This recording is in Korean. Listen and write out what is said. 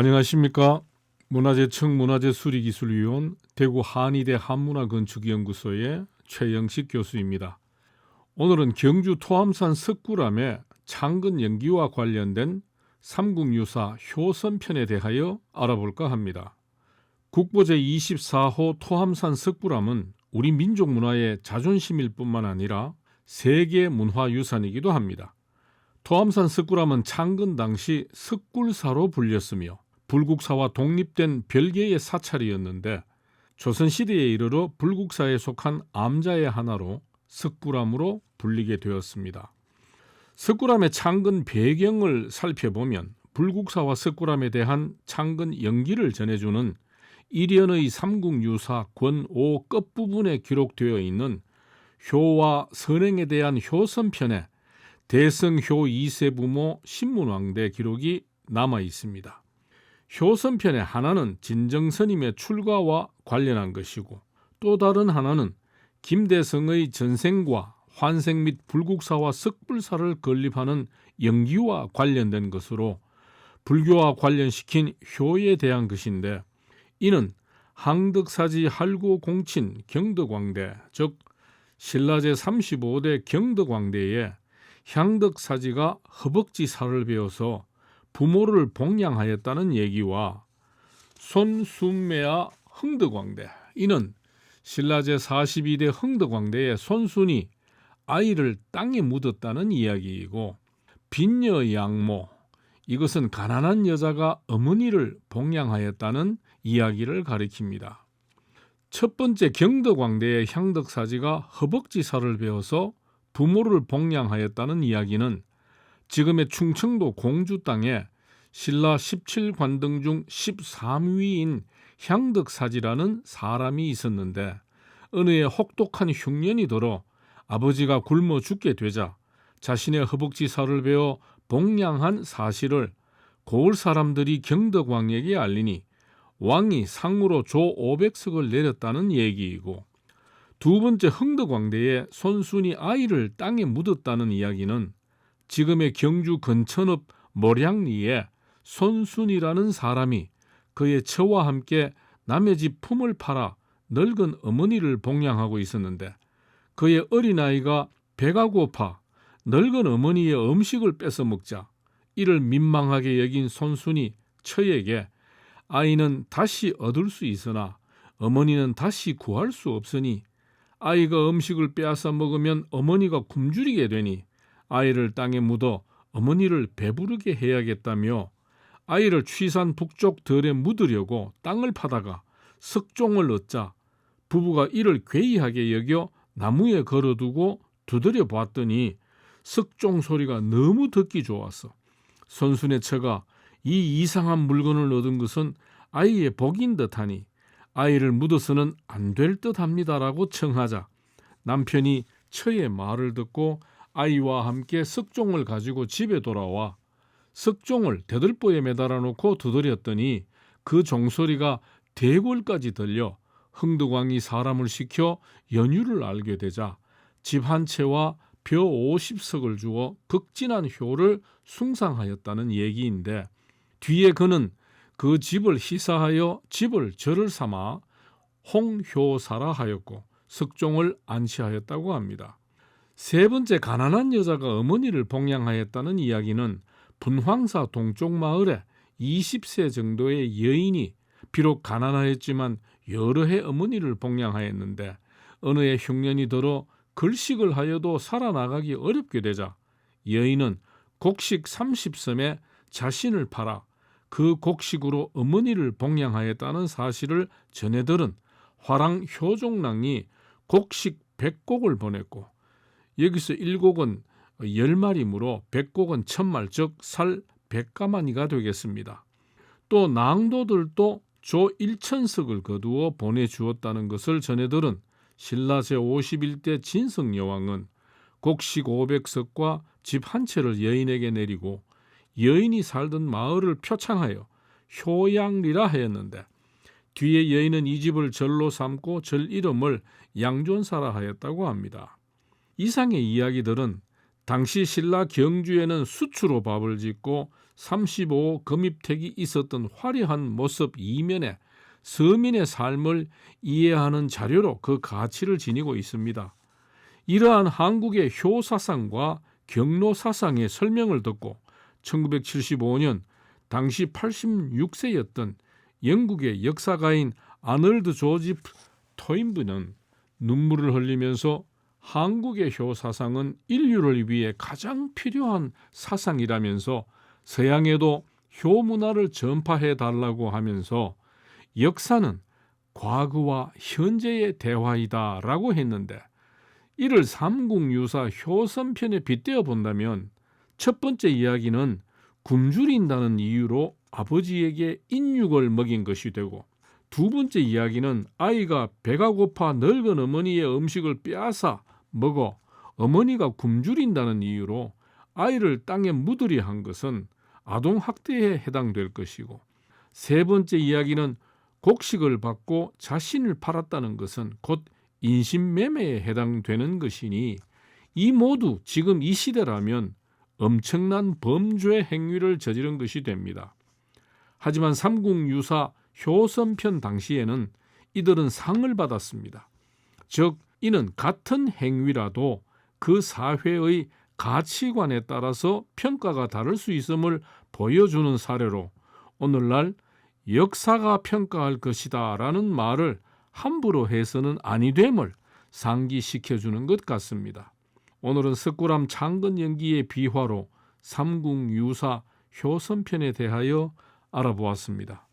안녕하십니까. 문화재청 문화재수리기술위원 대구 한의대 한문화건축연구소의 최영식 교수입니다. 오늘은 경주 토암산 석굴암의 창근 연기와 관련된 삼국유사 효선편에 대하여 알아볼까 합니다. 국보 제24호 토암산 석굴암은 우리 민족 문화의 자존심일 뿐만 아니라 세계문화유산이기도 합니다. 토암산 석굴암은 창건 당시 석굴사로 불렸으며 불국사와 독립된 별개의 사찰이었는데 조선시대에 이르러 불국사에 속한 암자의 하나로 석굴암으로 불리게 되었습니다. 석굴암의 창건 배경을 살펴보면 불국사와 석굴암에 대한 창건 연기를 전해주는 일연의 삼국유사 권5 끝부분에 기록되어 있는 효와 선행에 대한 효선편에 대성효 2세 부모 신문왕대 기록이 남아 있습니다. 효선편의 하나는 진정스님의 출가와 관련한 것이고 또 다른 하나는 김대성의 전생과 환생 및 불국사와 석불사를 건립하는 연기와 관련된 것으로 불교와 관련시킨 효에 대한 것인데 이는 항덕사지 할구공친 경덕왕대 즉 신라 제35대 경덕왕대에 향덕사지가 허벅지살을 베어서 부모를 봉양하였다는 얘기와 손순매와 흥덕왕대 이는 신라 제42대 흥덕왕대의 손순이 아이를 땅에 묻었다는 이야기이고 빈녀양모 이것은 가난한 여자가 어머니를 봉양하였다는 이야기를 가리킵니다. 첫 번째 경덕왕대의 향덕사지가 허벅지살을 베어서 부모를 봉양하였다는 이야기는 지금의 충청도 공주 땅에 신라 17관등 중 13위인 향덕사지라는 사람이 있었는데 어느 해 혹독한 흉년이 들어 아버지가 굶어 죽게 되자 자신의 허벅지살을 베어 봉양한 사실을 고을 사람들이 경덕왕에게 알리니 왕이 상으로 조 500석을 내렸다는 얘기이고 두 번째 흥덕왕대에 손순이 아이를 땅에 묻었다는 이야기는 지금의 경주 근천읍 모량리에 손순이라는 사람이 그의 처와 함께 남의 집 품을 팔아 늙은 어머니를 봉양하고 있었는데 그의 어린아이가 배가 고파 늙은 어머니의 음식을 뺏어 먹자 이를 민망하게 여긴 손순이 처에게 아이는 다시 얻을 수 있으나 어머니는 다시 구할 수 없으니 아이가 음식을 빼앗아 먹으면 어머니가 굶주리게 되니 아이를 땅에 묻어 어머니를 배부르게 해야겠다며 아이를 취산 북쪽 들에 묻으려고 땅을 파다가 석종을 얻자 부부가 이를 괴이하게 여겨 나무에 걸어두고 두드려 봤더니 석종 소리가 너무 듣기 좋았어. 손순의 처가 이 이상한 물건을 얻은 것은 아이의 복인 듯하니 아이를 묻어서는 안 될 듯합니다라고 청하자 남편이 처의 말을 듣고 아이와 함께 석종을 가지고 집에 돌아와 석종을 대들보에 매달아 놓고 두드렸더니 그 종소리가 대궐까지 들려 흥덕왕이 사람을 시켜 연유를 알게 되자 집 한 채와 벼 50석을 주어 극진한 효를 숭상하였다는 얘기인데 뒤에 그는 그 집을 희사하여 집을 절을 삼아 홍효사라 하였고 석종을 안치하였다고 합니다. 세 번째 가난한 여자가 어머니를 봉양하였다는 이야기는 분황사 동쪽 마을에 20세 정도의 여인이 비록 가난하였지만 여러 해 어머니를 봉양하였는데 어느 해 흉년이 들어 걸식을 하여도 살아나가기 어렵게 되자 여인은 곡식 30섬에 자신을 팔아 그 곡식으로 어머니를 봉양하였다는 사실을 전해들은 화랑 효종랑이 곡식 100곡을 보냈고 여기서 1곡은 10마리므로 100곡은 1000말 즉 살 100가마니가 되겠습니다. 또 낭도들도 조 1000석을 거두어 보내주었다는 것을 전해들은 신라 제51대 진성여왕은 곡식 500석과 집 한 채를 여인에게 내리고 여인이 살던 마을을 표창하여 효양리라 하였는데 뒤에 여인은 이 집을 절로 삼고 절 이름을 양존사라 하였다고 합니다. 이상의 이야기들은 당시 신라 경주에는 수추로 밥을 짓고 35 금입택이 있었던 화려한 모습 이면에 서민의 삶을 이해하는 자료로 그 가치를 지니고 있습니다. 이러한 한국의 효사상과 경로사상의 설명을 듣고 1975년 당시 86세였던 영국의 역사가인 아널드 조지프 토인브는 눈물을 흘리면서 한국의 효사상은 인류를 위해 가장 필요한 사상이라면서 서양에도 효문화를 전파해 달라고 하면서 역사는 과거와 현재의 대화이다라고 했는데, 이를 삼국유사 효선편에 빗대어 본다면 첫 번째 이야기는 굶주린다는 이유로 아버지에게 인육을 먹인 것이 되고, 두 번째 이야기는 아이가 배가 고파 늙은 어머니의 음식을 빼앗아 먹어 어머니가 굶주린다는 이유로 아이를 땅에 묻으려 한 것은 아동학대에 해당될 것이고, 세 번째 이야기는 곡식을 받고 자신을 팔았다는 것은 곧 인신매매에 해당되는 것이니, 이 모두 지금 이 시대라면 엄청난 범죄 행위를 저지른 것이 됩니다. 하지만 삼국유사 효선편 당시에는 이들은 상을 받았습니다. 즉, 이는 같은 행위라도 그 사회의 가치관에 따라서 평가가 다를 수 있음을 보여주는 사례로, 오늘날 역사가 평가할 것이다 라는 말을 함부로 해서는 아니 됨을 상기시켜주는 것 같습니다. 오늘은 석굴암 창건 연기의 비화로 삼국유사 효선편에 대하여 알아보았습니다.